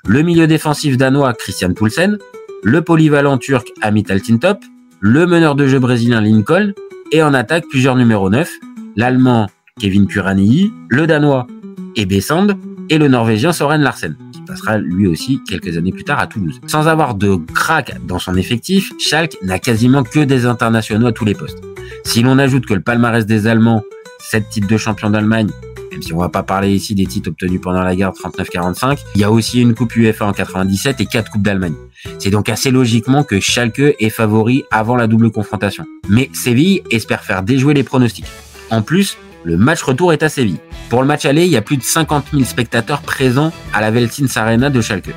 le milieu défensif danois Christian Poulsen, le polyvalent turc Hamit Altintop, le meneur de jeu brésilien Lincoln, et en attaque plusieurs numéros 9, l'allemand Kevin Kurani, le danois Ebbe Sand et le norvégien Søren Larsen, qui passera lui aussi quelques années plus tard à Toulouse. Sans avoir de crack dans son effectif, Schalke n'a quasiment que des internationaux à tous les postes. Si l'on ajoute que le palmarès des Allemands, 7 titres de champion d'Allemagne, même si on va pas parler ici des titres obtenus pendant la guerre 39-45, il y a aussi une coupe UEFA en 97 et 4 coupes d'Allemagne. C'est donc assez logiquement que Schalke est favori avant la double confrontation. Mais Séville espère faire déjouer les pronostics. En plus, le match retour est à Séville. Pour le match aller, il y a plus de 50 000 spectateurs présents à la Veltins Arena de Schalke.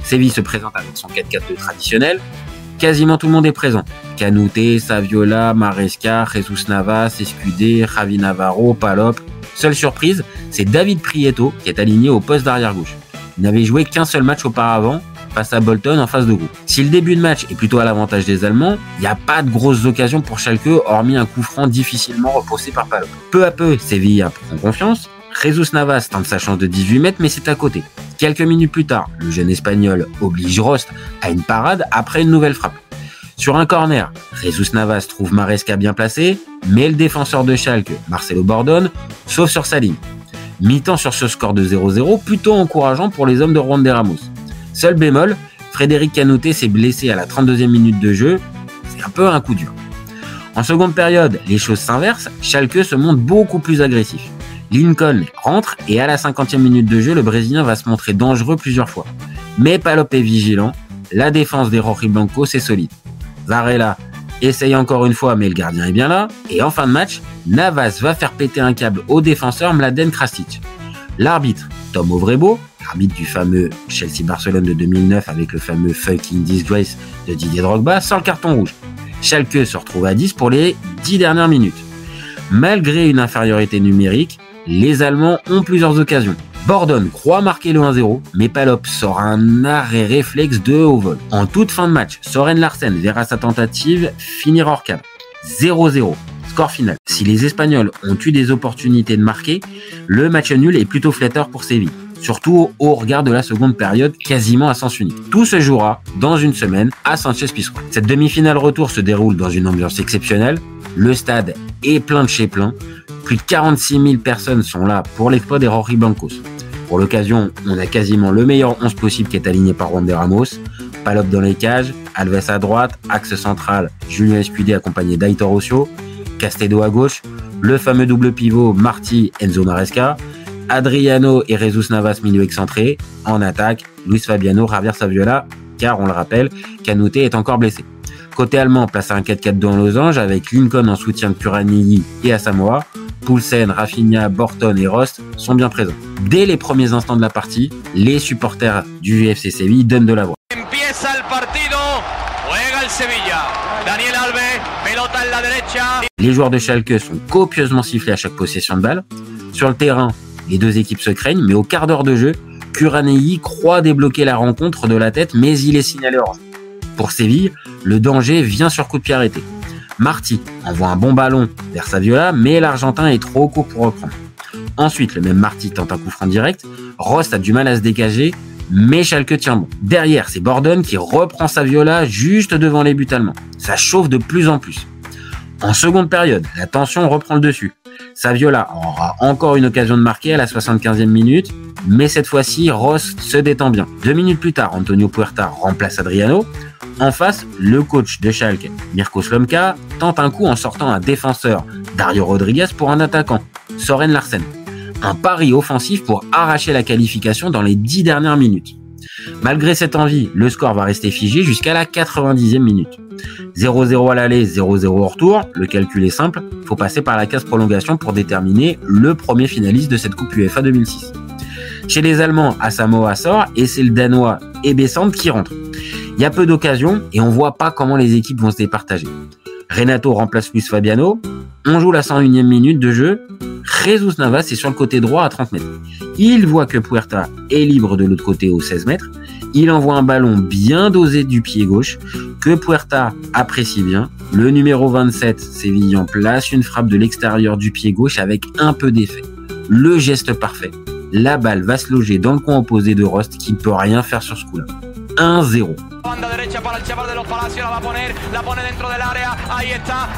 Séville se présente avec son 4-4-2 traditionnel. Quasiment tout le monde est présent. Canute, Saviola, Maresca, Jesus Navas, Escudé, Javi Navarro, Palop. Seule surprise, c'est David Prieto qui est aligné au poste d'arrière gauche. Il n'avait joué qu'un seul match auparavant face à Bolton en phase de groupe. Si le début de match est plutôt à l'avantage des Allemands, il n'y a pas de grosses occasions pour Schalke, hormis un coup franc difficilement repoussé par Palop. Peu à peu, Séville prend confiance. Jesus Navas tente sa chance de 18 mètres, mais c'est à côté. Quelques minutes plus tard, le jeune espagnol oblige Rost à une parade après une nouvelle frappe. Sur un corner, Jesus Navas trouve Maresca bien placé, mais le défenseur de Schalke, Marcelo Bordone, sauve sur sa ligne. Mi-temps sur ce score de 0-0, plutôt encourageant pour les hommes de Juan de Ramos. Seul bémol, Frédéric Canouté s'est blessé à la 32e minute de jeu, c'est un peu un coup dur. En seconde période, les choses s'inversent, Schalke se montre beaucoup plus agressif. Lincoln rentre et à la 50e minute de jeu, le Brésilien va se montrer dangereux plusieurs fois. Mais Palop est vigilant, la défense des Rojiblancos est solide. Varela essaye encore une fois, mais le gardien est bien là. Et en fin de match, Navas va faire péter un câble au défenseur Mladen Krstić. L'arbitre, Tom Ovrebo, l'arbitre du fameux Chelsea-Barcelone de 2009 avec le fameux fucking disgrace de Didier Drogba, sort le carton rouge. Schalke se retrouve à 10 pour les 10 dernières minutes. Malgré une infériorité numérique, les Allemands ont plusieurs occasions. Bordone croit marquer le 1-0, mais Palop sort un arrêt réflexe de haut vol. En toute fin de match, Søren Larsen verra sa tentative finir hors cadre. 0-0. Score final. Si les Espagnols ont eu des opportunités de marquer, le match nul est plutôt flatteur pour Séville. Surtout au regard de la seconde période quasiment à sens unique. Tout se jouera dans une semaine à Sánchez-Pizjuán. Cette demi-finale retour se déroule dans une ambiance exceptionnelle. Le stade est plein de chez plein. Plus de 46 000 personnes sont là pour l'exploit des Rojiblancos. Pour l'occasion, on a quasiment le meilleur 11 possible qui est aligné par Juan de Ramos. Palop dans les cages, Alves à droite, axe central, Julien Escudé accompagné d'Aitor Ossio, Castedo à gauche, le fameux double pivot Martí Enzo Maresca, Adriano et Jesus Navas milieu excentré, en attaque, Luis Fabiano, Javier Saviola, car on le rappelle, Canouté est encore blessé. Côté allemand, place à un 4-4-2 en losange avec Lincoln en soutien de Kuranyi et Asamoah. Poulsen, Rafinha, Borton et Rost sont bien présents. Dès les premiers instants de la partie, les supporters du FC Séville donnent de la voix. Empieza el partido, juega el Sevilla. Daniel Alves, pelota en la derecha. Les joueurs de Schalke sont copieusement sifflés à chaque possession de balle. Sur le terrain, les deux équipes se craignent, mais au quart d'heure de jeu, Kuranyi croit débloquer la rencontre de la tête, mais il est signalé hors jeu. Pour Séville, le danger vient sur coup de pied arrêté. Martí envoie un bon ballon vers Saviola, mais l'Argentin est trop court pour reprendre. Ensuite, le même Martí tente un coup franc direct. Rost a du mal à se dégager, mais Schalke tient bon. Derrière, c'est Bordone qui reprend Saviola juste devant les buts allemands. Ça chauffe de plus en plus. En seconde période, la tension reprend le dessus. Saviola aura encore une occasion de marquer à la 75e minute, mais cette fois-ci, Rost se détend bien. 2 minutes plus tard, Antonio Puerta remplace Adriano. En face, le coach de Schalke, Mirko Slomka, tente un coup en sortant un défenseur, Dario Rodriguez, pour un attaquant, Søren Larsen. Un pari offensif pour arracher la qualification dans les 10 dernières minutes. Malgré cette envie, le score va rester figé jusqu'à la 90e minute. 0-0 à l'aller, 0-0 au retour, le calcul est simple, faut passer par la case prolongation pour déterminer le premier finaliste de cette Coupe UEFA 2006. Chez les Allemands, Asamoah sort et c'est le Danois Ebesand qui rentre. Il y a peu d'occasions et on voit pas comment les équipes vont se départager. Renato remplace Luis Fabiano, on joue la 101e minute de jeu, Jesus Navas est sur le côté droit à 30 mètres. Il voit que Puerta est libre de l'autre côté aux 16 mètres, il envoie un ballon bien dosé du pied gauche que Puerta apprécie bien. Le numéro 27, sévillan, place une frappe de l'extérieur du pied gauche avec un peu d'effet. Le geste parfait. La balle va se loger dans le coin opposé de Rost qui ne peut rien faire sur ce coup-là. 1-0. Banda derecha para el chaval de los Palacios, la va a poner, la pone dentro del área, ahí está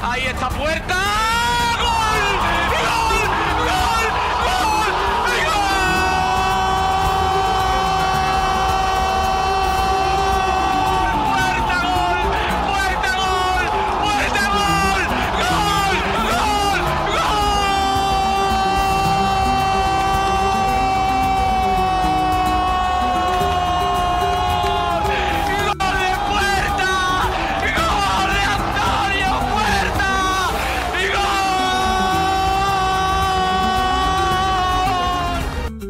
Puerta. ¡Gol! ¡Gol! ¡Gol! ¡Gol! ¡Gol! ¡Puerta gol! ¡Puerta gol! ¡Puerta gol! ¡Gol! ¡Gol!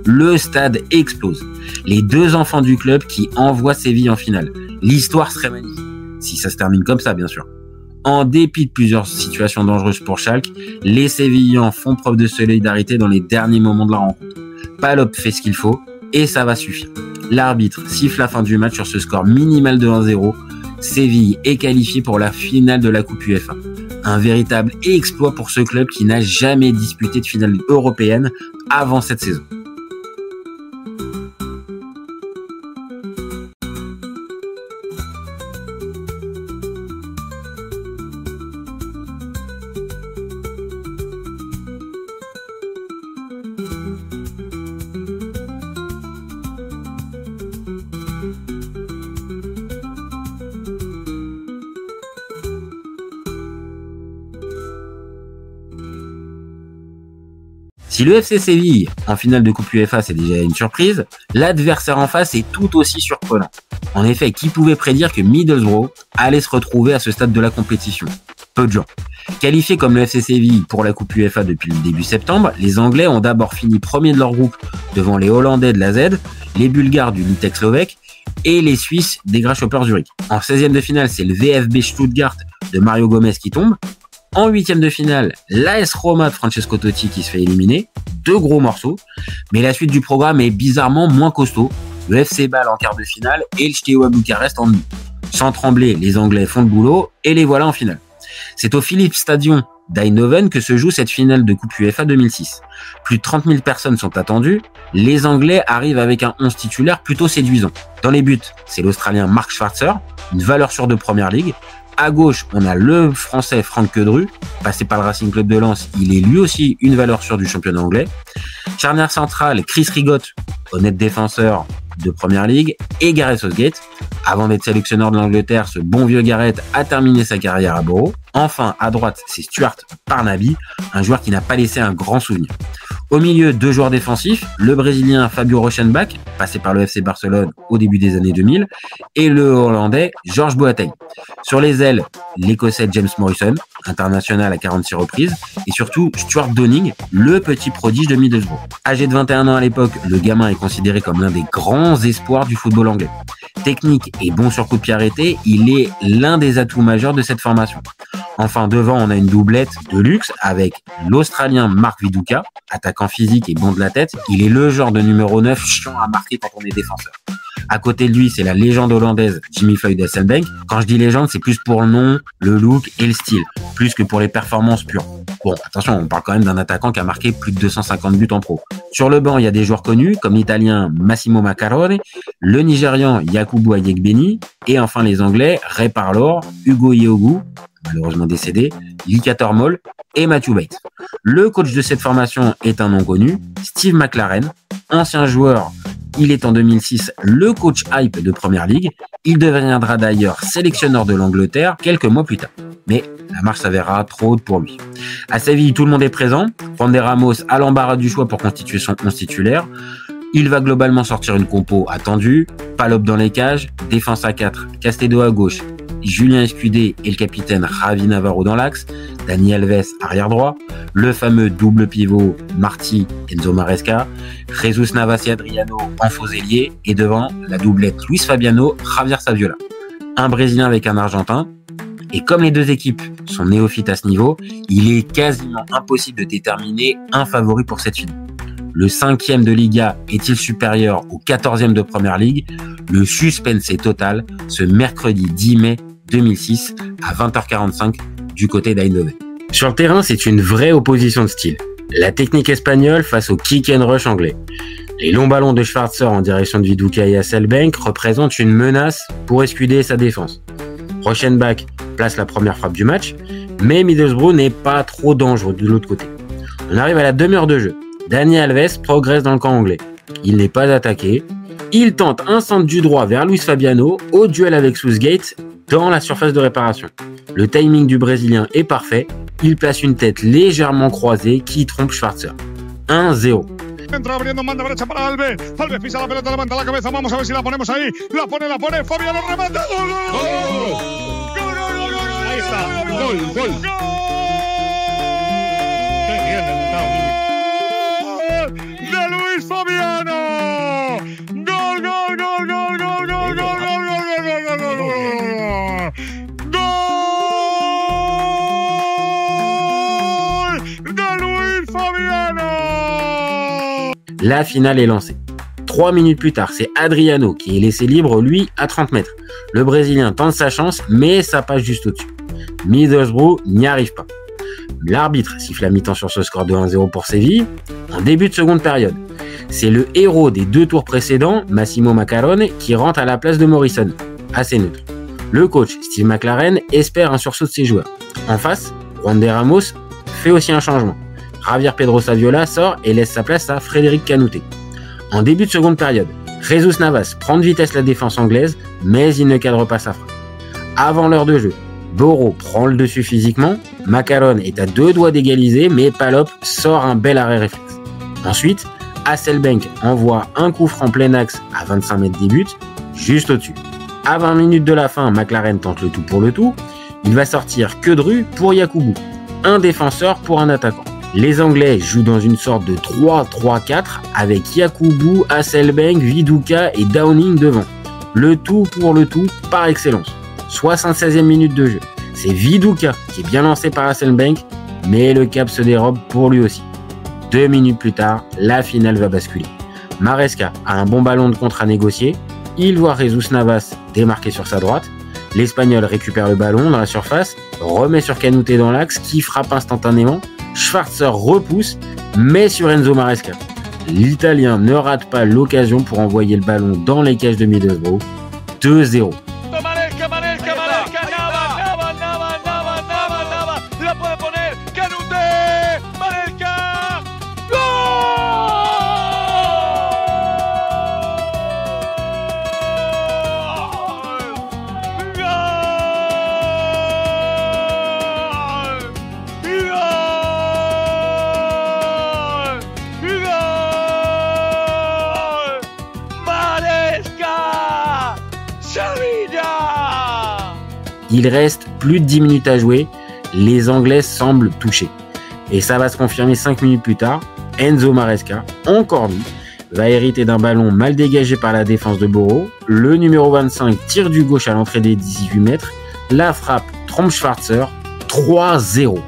Le stade explose. Les deux enfants du club qui envoient Séville en finale. L'histoire serait magnifique. Si ça se termine comme ça, bien sûr. En dépit de plusieurs situations dangereuses pour Schalke, les Sévillans font preuve de solidarité dans les derniers moments de la rencontre. Palop fait ce qu'il faut et ça va suffire. L'arbitre siffle la fin du match sur ce score minimal de 1-0. Séville est qualifié pour la finale de la Coupe UEFA. Un véritable exploit pour ce club qui n'a jamais disputé de finale européenne avant cette saison. Si le FC Séville, en finale de Coupe UEFA, c'est déjà une surprise, l'adversaire en face est tout aussi surprenant. En effet, qui pouvait prédire que Middlesbrough allait se retrouver à ce stade de la compétition? Peu de gens. Qualifiés comme le FC Séville pour la Coupe UEFA depuis le début septembre, les Anglais ont d'abord fini premier de leur groupe devant les Hollandais de l'AZ, les Bulgares du Litex Slovèque et les Suisses des Grasshopper Zurich. En 16e de finale, c'est le VfB Stuttgart de Mario Gomez qui tombe. En 8e de finale, l'AS Roma de Francesco Totti qui se fait éliminer. 2 gros morceaux. Mais la suite du programme est bizarrement moins costaud. Le FC Bâle en quart de finale et le Steaua Bucarest en demi. Sans trembler, les Anglais font le boulot et les voilà en finale. C'est au Philips Stadion d'Eindhoven que se joue cette finale de Coupe UEFA 2006. Plus de 30 000 personnes sont attendues. Les Anglais arrivent avec un 11 titulaire plutôt séduisant. Dans les buts, c'est l'Australien Mark Schwarzer, une valeur sûre de Première Ligue. À gauche, on a le Français Franck Quedru, passé par le Racing Club de Lens, il est lui aussi une valeur sûre du championnat anglais. Charnière centrale, Chris Rigot, honnête défenseur de Première Ligue, et Gareth Southgate. Avant d'être sélectionneur de l'Angleterre, ce bon vieux Gareth a terminé sa carrière à Borough. Enfin, à droite, c'est Stuart Parnaby, un joueur qui n'a pas laissé un grand souvenir. Au milieu, 2 joueurs défensifs, le Brésilien Fabio Rochenbach, passé par le FC Barcelone au début des années 2000, et le Hollandais George Boateng. Sur les ailes, l'Écossais James Morrison, international à 46 reprises, et surtout Stuart Downing, le petit prodige de Middlesbrough. Âgé de 21 ans à l'époque, le gamin est considéré comme l'un des grands espoirs du football anglais. Technique et bon sur coup de pied arrêté, il est l'un des atouts majeurs de cette formation. Enfin, devant, on a une doublette de luxe avec l'Australien Mark Viduka, attaquant physique et bon de la tête. Il est le genre de numéro 9 chiant à marquer quand on est défenseur. À côté de lui, c'est la légende hollandaise Jimmy Floyd Hasselbank. Quand je dis légende, c'est plus pour le nom, le look et le style, plus que pour les performances pures. Bon, attention, on parle quand même d'un attaquant qui a marqué plus de 250 buts en pro. Sur le banc, il y a des joueurs connus, comme l'Italien Massimo Maccarone, le Nigérian Yakubu Ayegbeni, et enfin les Anglais Ray Parlour, Hugo Iogu, malheureusement décédé, Lika Tormol et Matthew Bates. Le coach de cette formation est un nom connu, Steve McLaren, ancien joueur. Il est en 2006 le coach hype de Première Ligue. Il deviendra d'ailleurs sélectionneur de l'Angleterre quelques mois plus tard. Mais la marche s'avérera trop haute pour lui. À Séville, tout le monde est présent. Juan de Ramos a l'embarras du choix pour constituer son 11 titulaire. Il va globalement sortir une compo attendue. Palop dans les cages, défense à 4, Castedo à gauche, Julien Escudé et le capitaine Javi Navarro dans l'axe, Dani Alves arrière droit, le fameux double pivot Martí Enzo Maresca, Jesus Navas et Adriano en faux ailier, et devant la doublette Luis Fabiano, Javier Saviola. Un Brésilien avec un Argentin, et comme les deux équipes sont néophytes à ce niveau, il est quasiment impossible de déterminer un favori pour cette finale. Le 5e de Liga est-il supérieur au 14e de Première Ligue? Le suspense est total ce mercredi 10 mai 2006 à 20h45 du côté d'Eindhoven. Sur le terrain, c'est une vraie opposition de style. La technique espagnole face au kick and rush anglais. Les longs ballons de Schwarzer en direction de Viduka et Hasselbank représentent une menace pour escuder sa défense. Rochenbach place la première frappe du match, mais Middlesbrough n'est pas trop dangereux de l'autre côté. On arrive à la demi-heure de jeu. Dani Alves progresse dans le camp anglais. Il n'est pas attaqué. Il tente un centre du droit vers Luis Fabiano au duel avec Southgate dans la surface de réparation. Le timing du Brésilien est parfait. Il place une tête légèrement croisée qui trompe Schwarzer. 1-0. Entra abriendo, manda derecha para Alves. Alves pisa la pelota, levanta la cabeza. Vamos a ver si la ponemos ahí. La pone. Fabiano remata. ¡Gol, gol, gol! Ahí está. Gol. Qué bien de Luis Fabiano. Gol. La finale est lancée. 3 minutes plus tard, c'est Adriano qui est laissé libre, lui, à 30 mètres. Le Brésilien tente sa chance, mais ça passe juste au-dessus. Middlesbrough n'y arrive pas. L'arbitre siffle la mi-temps sur ce score de 1-0 pour Séville. En début de seconde période, c'est le héros des 2 tours précédents, Massimo Maccarone, qui rentre à la place de Morrison, assez neutre. Le coach, Steve McLaren, espère un sursaut de ses joueurs. En face, Juan de Ramos fait aussi un changement. Javier Pedro Saviola sort et laisse sa place à Frédéric Canouté. En début de seconde période, Jesus Navas prend de vitesse la défense anglaise, mais il ne cadre pas sa frappe. Avant l'heure de jeu, Boro prend le dessus physiquement, Maccarone est à 2 doigts d'égaliser, mais Palop sort un bel arrêt réflexe. Ensuite, Hasselbank envoie un coup franc plein axe à 25 mètres des buts, juste au-dessus. À 20 minutes de la fin, McLaren tente le tout pour le tout. Il va sortir Queudru pour Yakubu, un défenseur pour un attaquant. Les Anglais jouent dans une sorte de 3-3-4 avec Yakubu, Hasselbank, Viduka et Downing devant. Le tout pour le tout par excellence. 76e minute de jeu. C'est Viduka qui est bien lancé par Hasselbank, mais le cap se dérobe pour lui aussi. 2 minutes plus tard, la finale va basculer. Maresca a un bon ballon de contre à négocier. Il voit Jesus Navas démarquer sur sa droite. L'Espagnol récupère le ballon dans la surface, remet sur Canouté dans l'axe qui frappe instantanément. Schwarzer repousse, mais sur Enzo Maresca. L'Italien ne rate pas l'occasion pour envoyer le ballon dans les cages de Middlesbrough. 2-0. La puede poner Canouté, Marelka, Maresca, Sevilla. Il reste plus de 10 minutes à jouer. Les Anglais semblent touchés. Et ça va se confirmer 5 minutes plus tard. Enzo Maresca, encore lui, va hériter d'un ballon mal dégagé par la défense de Boro. Le numéro 25 tire du gauche à l'entrée des 18 mètres. La frappe trompe Schwarzer. 3-0.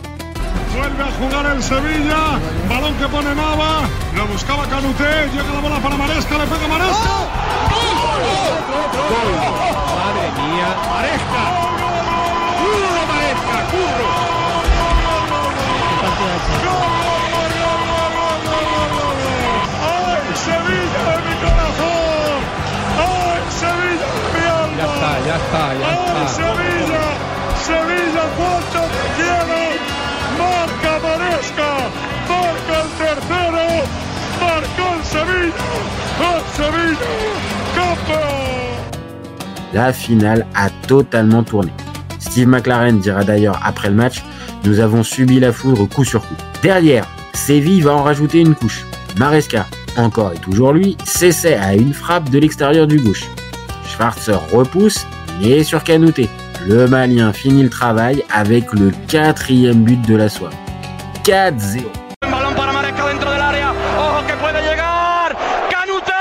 Vuelve a jugar el Sevilla, balón que pone Nava, lo buscaba Canouté, llega la bola para Maresca, le pega Maresca. Madre mía. Maresca. Curro Maresca, curro. ¡Ay, Sevilla de mi corazón! ¡Ay, Sevilla de mi alma! Ya está. ¡Ay, Sevilla! ¡Sevilla, cuánto te quiero! ¡Marca Maresca! ¡Marca el tercero! ¡Marcó el Sevilla! ¡El Sevilla! ¡Campeón! La finale a totalement tourné. Steve McLaren dira d'ailleurs après le match: nous avons subi la foudre coup sur coup. Derrière, Séville va en rajouter une couche. Maresca, encore et toujours lui, s'essaie à une frappe de l'extérieur du gauche. Schwarzer repousse, mais sur Canouté. Le Malien finit le travail avec le 4e but de la soirée. 4-0. Balón para Maresca dentro del área. Ojo que puede llegar. Canouté.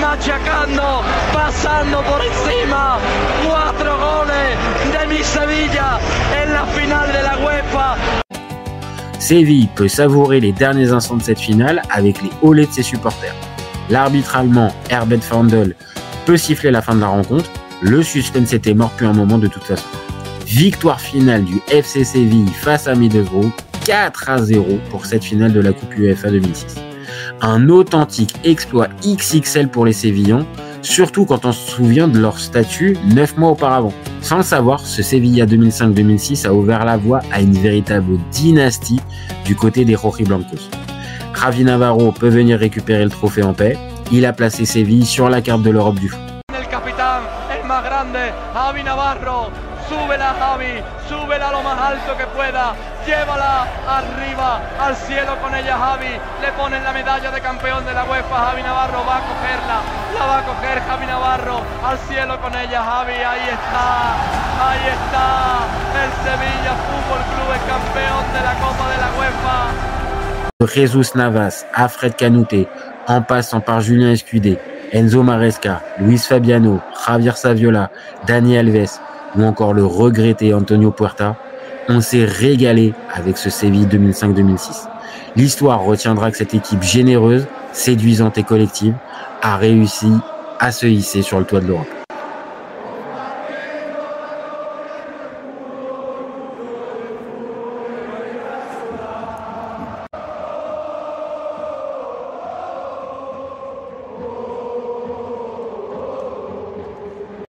Machacando, pasando por encima, 4 goles de mi Sevilla en la finale de la UEFA. Séville peut savourer les derniers instants de cette finale avec les olés de ses supporters. L'arbitre allemand Herbert Fandel peut siffler la fin de la rencontre. Le suspense était mort depuis un moment de toute façon. Victoire finale du FC Séville face à Middlesbrough, 4-0 pour cette finale de la Coupe UEFA 2006. Un authentique exploit XXL pour les Sévillans, surtout quand on se souvient de leur statut 9 mois auparavant. Sans le savoir, ce Sevilla 2005-2006 a ouvert la voie à une véritable dynastie du côté des Rojiblancos. Javi Navarro peut venir récupérer le trophée en paix. Il a placé Séville sur la carte de l'Europe du foot. El capitán, el más grande, Javi Navarro. Súbela, Javi, súbela lo más alto que pueda, llévala arriba, al cielo con ella, Javi, le ponen la medalla de campeón de la UEFA, Javi Navarro va a cogerla, la va a coger Javi Navarro, al cielo con ella, Javi, ahí está, el Sevilla Fútbol Club es campeón de la Copa de la UEFA. Jesus Navas à Fred Canouté, en passant par Julien Escudé, Enzo Maresca, Luis Fabiano, Javier Saviola, Dani Alves ou encore le regretté Antonio Puerta, on s'est régalé avec ce Séville 2005-2006. L'histoire retiendra que cette équipe généreuse, séduisante et collective a réussi à se hisser sur le toit de l'Europe.